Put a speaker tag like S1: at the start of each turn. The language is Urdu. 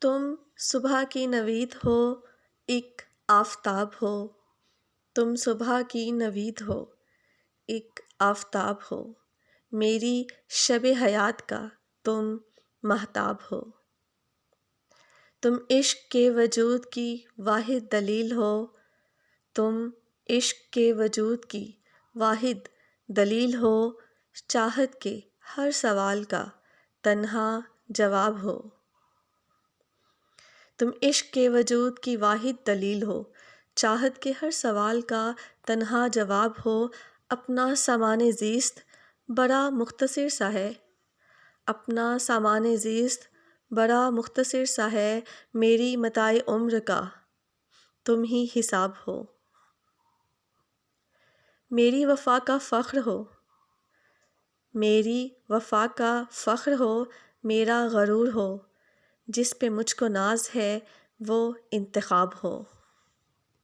S1: تم صبح کی نوید ہو، ایک آفتاب ہو۔ تم صبح کی نوید ہو، ایک آفتاب ہو، میری شب حیات کا تم مہتاب ہو۔ تم عشق کے وجود کی واحد دلیل ہو، تم عشق کے وجود کی واحد دلیل ہو، چاہت کے ہر سوال کا تنہا جواب ہو۔ تم عشق کے وجود کی واحد دلیل ہو، چاہت کے ہر سوال کا تنہا جواب ہو۔ اپنا سامان زیست بڑا مختصر سا ہے، اپنا سامان زیست بڑا مختصر سا ہے، میری متاع عمر کا تم ہی حساب ہو۔ میری وفا کا فخر ہو، میری وفا کا فخر ہو، میرا غرور ہو، جس پہ مجھ کو ناز ہے وہ انتخاب ہو۔